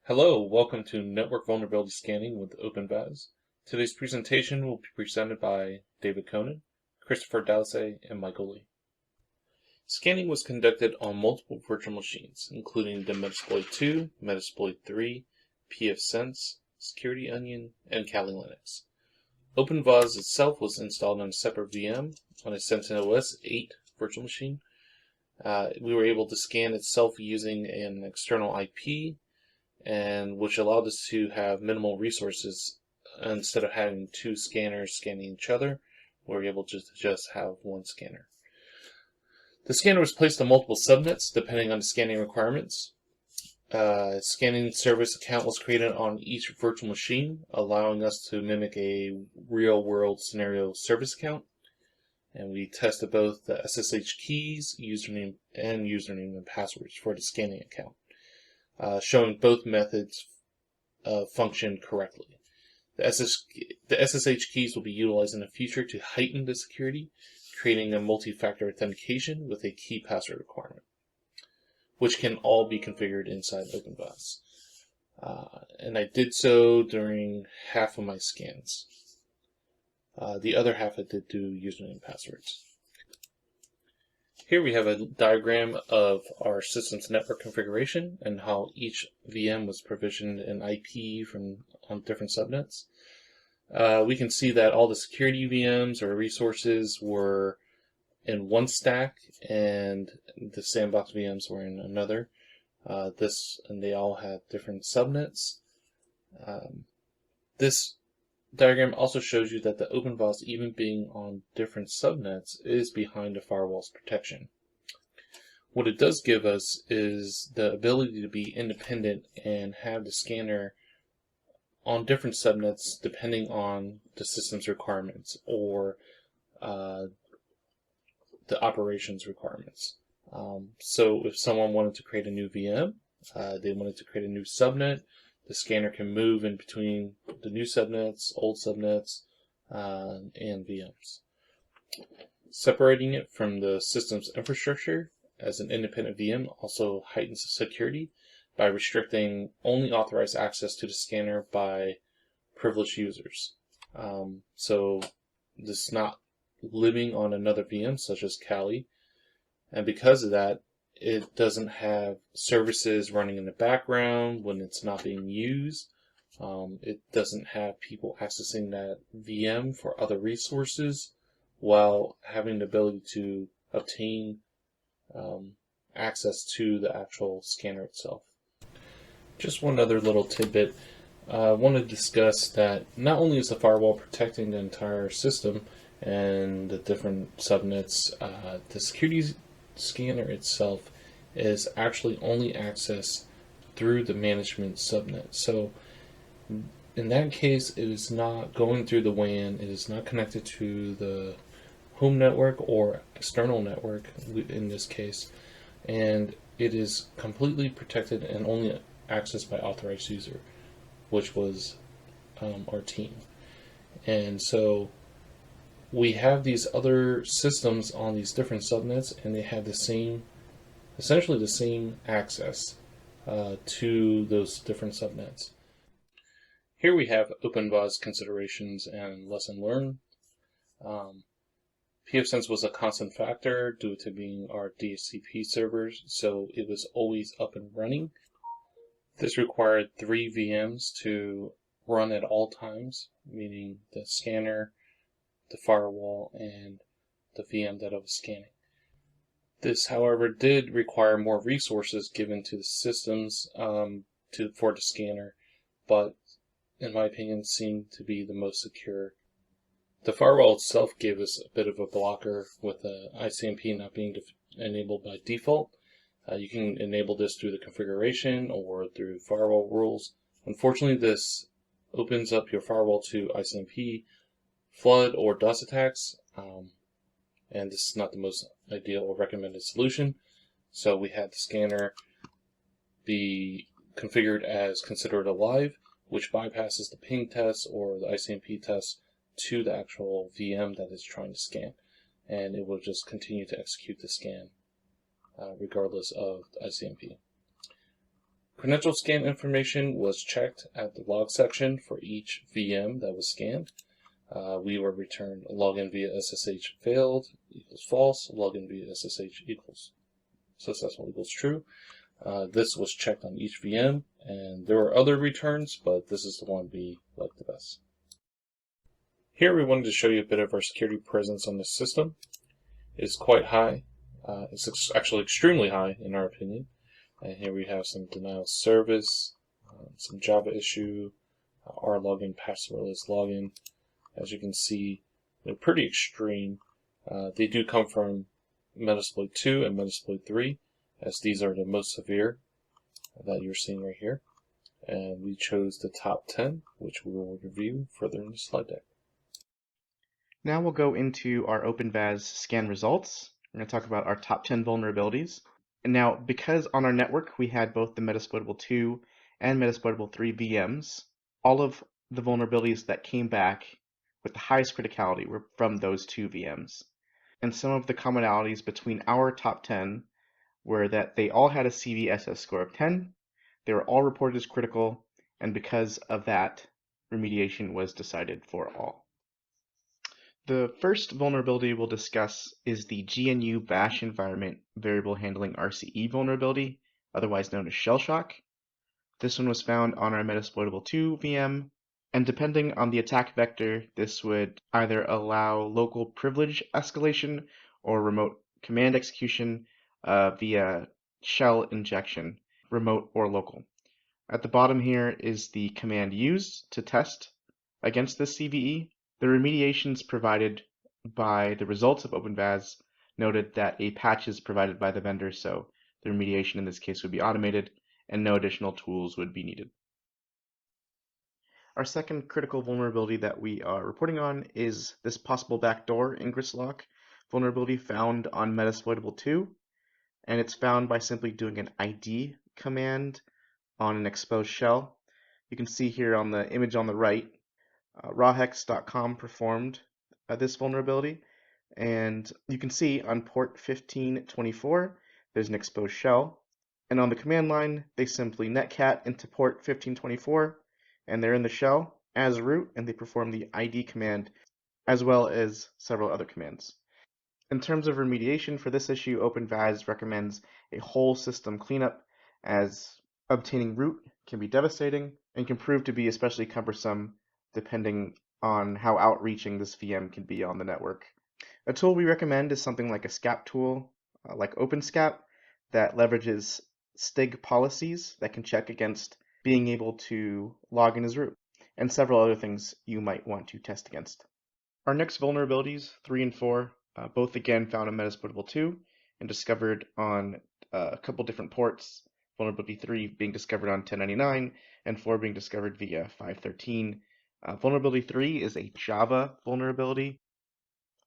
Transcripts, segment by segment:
Hello, welcome to Network Vulnerability Scanning with OpenVAS. Today's presentation will be presented by David Coenen, Christopher Dalisay, and Michael Lee. Scanning was conducted on multiple virtual machines, including the Metasploit 2, Metasploit 3, pfSense, Security Onion, and Kali Linux. OpenVAS itself was installed on a separate VM on a CentOS 8 virtual machine. We were able to scan itself using an external IP, and which allowed us to have minimal resources. Instead of having two scanners scanning each other, we were able to just have one scanner. The scanner was placed on multiple subnets depending on the scanning requirements. Scanning service account was created on each virtual machine, allowing us to mimic a real-world scenario service account. And we tested both the SSH keys, username and passwords for the scanning account. Showing both methods function correctly. The SSH keys will be utilized in the future to heighten the security, creating a multi-factor authentication with a key password requirement, which can all be configured inside OpenVAS. And I did so during half of my scans. The other half I did do username and passwords. Here we have a diagram of our system's network configuration and how each VM was provisioned an IP on different subnets. We can see that all the security VMs or resources were in one stack and the sandbox VMs were in another. And they all have different subnets. This diagram also shows you that the OpenVAS, even being on different subnets, is behind the firewall's protection. What it does give us is the ability to be independent and have the scanner on different subnets depending on the system's requirements or the operations requirements. So if someone wanted to create a new VM, they wanted to create a new subnet, the scanner can move in between the new subnets, old subnets, and VMs. Separating it from the system's infrastructure as an independent VM also heightens the security by restricting only authorized access to the scanner by privileged users. So this is not living on another VM such as Kali, and because of that, it doesn't have services running in the background when it's not being used. It doesn't have people accessing that VM for other resources while having the ability to obtain access to the actual scanner itself. Just one other little tidbit. I want to discuss that not only is the firewall protecting the entire system and the different subnets, the security scanner itself is actually only accessed through the management subnet. So in that case, it is not going through the WAN, it is not connected to the home network or external network in this case, and it is completely protected and only accessed by authorized user, which was our team. And so we have these other systems on these different subnets, and they have essentially the same access to those different subnets. Here we have OpenVAS considerations and lesson learned. pfSense was a constant factor due to being our DHCP servers, so it was always up and running. This required 3 VMs to run at all times, meaning the scanner, the firewall, and the VM that I was scanning. This, however, did require more resources given to the systems for the scanner, but in my opinion seemed to be the most secure. The firewall itself gave us a bit of a blocker with the ICMP not being enabled by default. You can enable this through the configuration or through firewall rules. Unfortunately, this opens up your firewall to ICMP flood or DOS attacks, and this is not the most ideal or recommended solution. So we had the scanner be configured as considered alive, which bypasses the ping test or the ICMP test to the actual VM that is trying to scan, and it will just continue to execute the scan regardless of the ICMP. Credential scan information was checked at the log section for each VM that was scanned. We were returned login via SSH failed equals false, login via SSH equals successful equals true. This was checked on each VM, and there were other returns, but this is the one we like the best. Here we wanted to show you a bit of our security presence on this system. It is quite high. It's actually extremely high in our opinion. And here we have some denial of service, some Java issue, our login, passwordless login. As you can see, they're pretty extreme. They do come from Metasploit 2 and Metasploit 3, as these are the most severe that you're seeing right here. And we chose the top 10, which we will review further in the slide deck. Now we'll go into our OpenVAS scan results. We're going to talk about our top 10 vulnerabilities. And now, because on our network we had both the Metasploitable 2 and Metasploitable 3 VMs, all of the vulnerabilities that came back with the highest criticality were from those two VMs. And some of the commonalities between our top 10 were that they all had a CVSS score of 10, they were all reported as critical, and because of that, remediation was decided for all. The first vulnerability we'll discuss is the GNU Bash Environment Variable Handling RCE vulnerability, otherwise known as shell shock. This one was found on our Metasploitable 2 VM, and depending on the attack vector, this would either allow local privilege escalation or remote command execution via shell injection, remote or local. At the bottom here is the command used to test against this CVE. The remediations provided by the results of OpenVAS noted that a patch is provided by the vendor, so the remediation in this case would be automated and no additional tools would be needed. Our second critical vulnerability that we are reporting on is this possible backdoor ingress lock vulnerability found on Metasploitable 2, and it's found by simply doing an ID command on an exposed shell. You can see here on the image on the right, rawhex.com performed this vulnerability, and you can see on port 1524 there's an exposed shell, and on the command line they simply netcat into port 1524 and they're in the shell as root, and they perform the ID command as well as several other commands. In terms of remediation for this issue, OpenVAS recommends a whole system cleanup, as obtaining root can be devastating and can prove to be especially cumbersome depending on how outreaching this VM can be on the network. A tool we recommend is something like a SCAP tool, like OpenSCAP, that leverages STIG policies that can check against being able to log in as root, and several other things you might want to test against. Our next vulnerabilities, 3 and 4, both again found in Metasploitable 2 and discovered on a couple different ports, vulnerability 3 being discovered on 1099 and 4 being discovered via 513. Vulnerability 3 is a Java vulnerability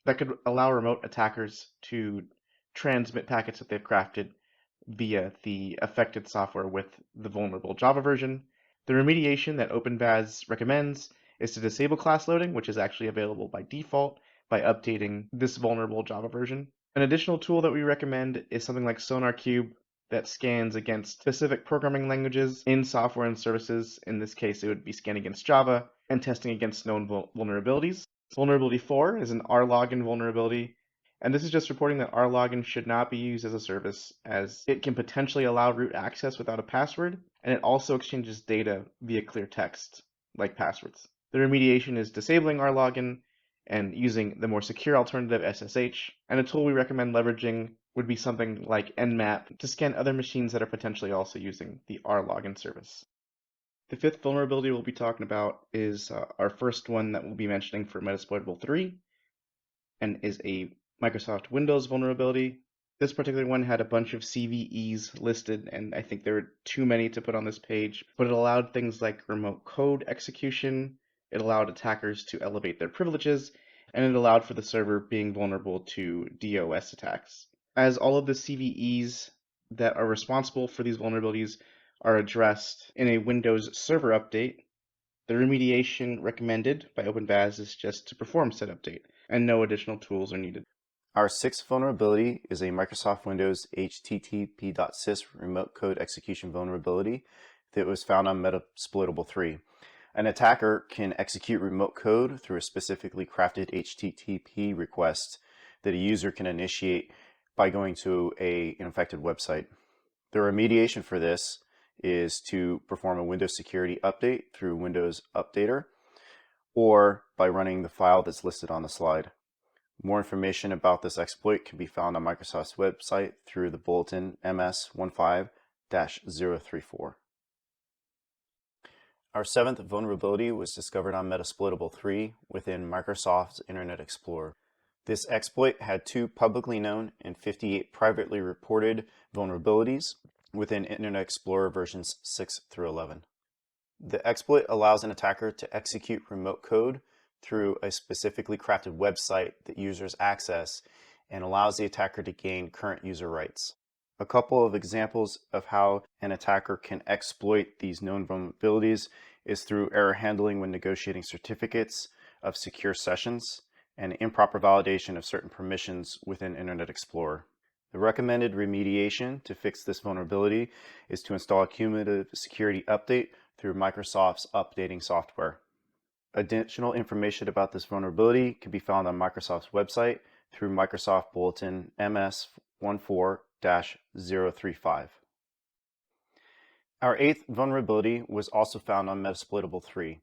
that could allow remote attackers to transmit packets that they've crafted via the affected software with the vulnerable Java version. The remediation that OpenVAS recommends is to disable class loading, which is actually available by default by updating this vulnerable Java version. An additional tool that we recommend is something like SonarQube that scans against specific programming languages in software and services. In this case, it would be scanning against Java and testing against known vulnerabilities. Vulnerability 4 is an rlogin vulnerability, and this is just reporting that rlogin should not be used as a service, as it can potentially allow root access without a password, and it also exchanges data via clear text, like passwords. The remediation is disabling rlogin and using the more secure alternative SSH, and a tool we recommend leveraging would be something like Nmap to scan other machines that are potentially also using the rlogin service. The fifth vulnerability we'll be talking about is our first one that we'll be mentioning for Metasploitable 3, and is a Microsoft Windows vulnerability. This particular one had a bunch of CVEs listed, and I think there were too many to put on this page, but it allowed things like remote code execution, it allowed attackers to elevate their privileges, and it allowed for the server being vulnerable to DOS attacks. As all of the CVEs that are responsible for these vulnerabilities are addressed in a Windows Server update, the remediation recommended by OpenVAS is just to perform said update, and no additional tools are needed. Our sixth vulnerability is a Microsoft Windows HTTP.sys remote code execution vulnerability, that was found on Metasploitable-3. An attacker can execute remote code through a specifically crafted HTTP request that a user can initiate by going to an infected website. The remediation for this is to perform a Windows security update through Windows Updater or by running the file that's listed on the slide. More information about this exploit can be found on Microsoft's website through the bulletin MS15-034. Our 7th vulnerability was discovered on Metasploitable-3 within Microsoft's Internet Explorer. This exploit had 2 publicly known and 58 privately reported vulnerabilities within Internet Explorer versions 6 through 11. The exploit allows an attacker to execute remote code through a specifically crafted website that users access and allows the attacker to gain current user rights. A couple of examples of how an attacker can exploit these known vulnerabilities is through error handling when negotiating certificates of secure sessions and improper validation of certain permissions within Internet Explorer. The recommended remediation to fix this vulnerability is to install a cumulative security update through Microsoft's updating software. Additional information about this vulnerability can be found on Microsoft's website through Microsoft Bulletin MS14-035. Our 8th vulnerability was also found on Metasploitable-3.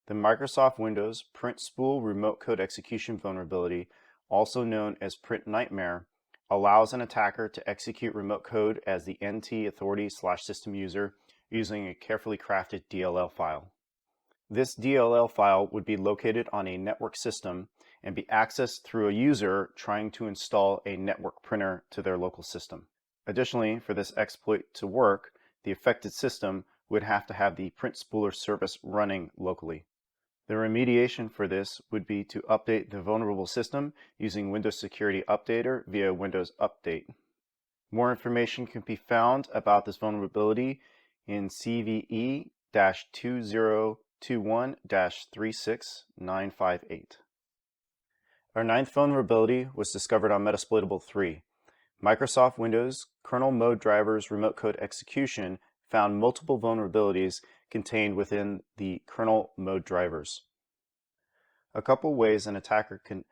The Microsoft Windows Print Spool Remote Code Execution vulnerability, also known as Print Nightmare, allows an attacker to execute remote code as the NT authority/system user using a carefully crafted DLL file. This DLL file would be located on a network system and be accessed through a user trying to install a network printer to their local system. Additionally, for this exploit to work, the affected system would have to have the print spooler service running locally. The remediation for this would be to update the vulnerable system using Windows Security Updater via Windows Update. More information can be found about this vulnerability in CVE-2021-36958. Our 9th vulnerability was discovered on Metasploitable-3. Microsoft Windows kernel mode drivers remote code execution found multiple vulnerabilities contained within the kernel mode drivers. A couple ways an attacker can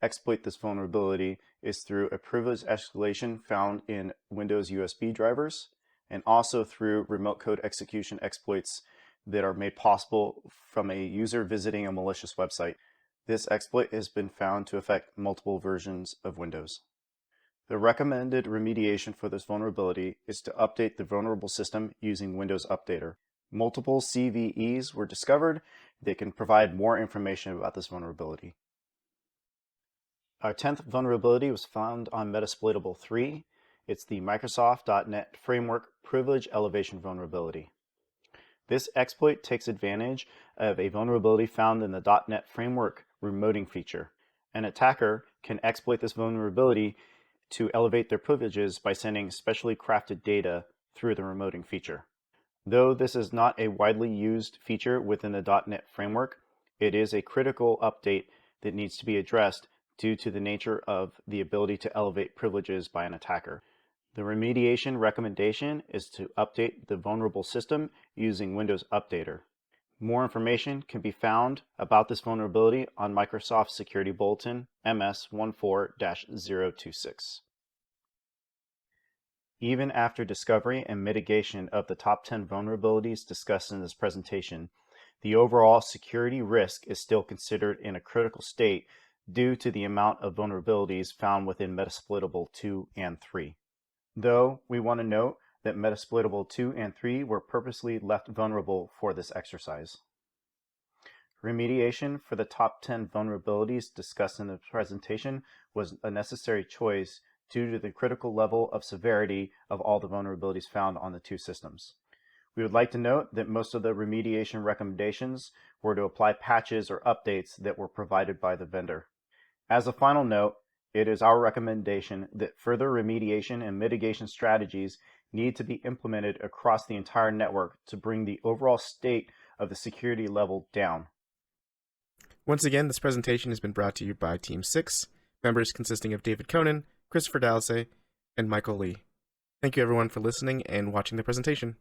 exploit this vulnerability is through a privilege escalation found in Windows USB drivers, and also through remote code execution exploits that are made possible from a user visiting a malicious website. This exploit has been found to affect multiple versions of Windows. The recommended remediation for this vulnerability is to update the vulnerable system using Windows Updater. Multiple CVEs were discovered that can provide more information about this vulnerability. Our 10th vulnerability was found on Metasploitable-3. It's the Microsoft.NET Framework Privilege Elevation vulnerability. This exploit takes advantage of a vulnerability found in the .NET Framework remoting feature. An attacker can exploit this vulnerability to elevate their privileges by sending specially crafted data through the remoting feature. Though this is not a widely used feature within the .NET Framework, it is a critical update that needs to be addressed due to the nature of the ability to elevate privileges by an attacker. The remediation recommendation is to update the vulnerable system using Windows Updater. More information can be found about this vulnerability on Microsoft Security Bulletin MS14-026. Even after discovery and mitigation of the top 10 vulnerabilities discussed in this presentation, the overall security risk is still considered in a critical state due to the amount of vulnerabilities found within Metasploitable 2 and 3. Though we want to note that Metasploitable 2 and 3 were purposely left vulnerable for this exercise. Remediation for the top 10 vulnerabilities discussed in the presentation was a necessary choice due to the critical level of severity of all the vulnerabilities found on the two systems. We would like to note that most of the remediation recommendations were to apply patches or updates that were provided by the vendor. As a final note, it is our recommendation that further remediation and mitigation strategies need to be implemented across the entire network to bring the overall state of the security level down. Once again, this presentation has been brought to you by Team 6, members consisting of David Coenen, Christopher Dalisay, and Michael Lee. Thank you everyone for listening and watching the presentation.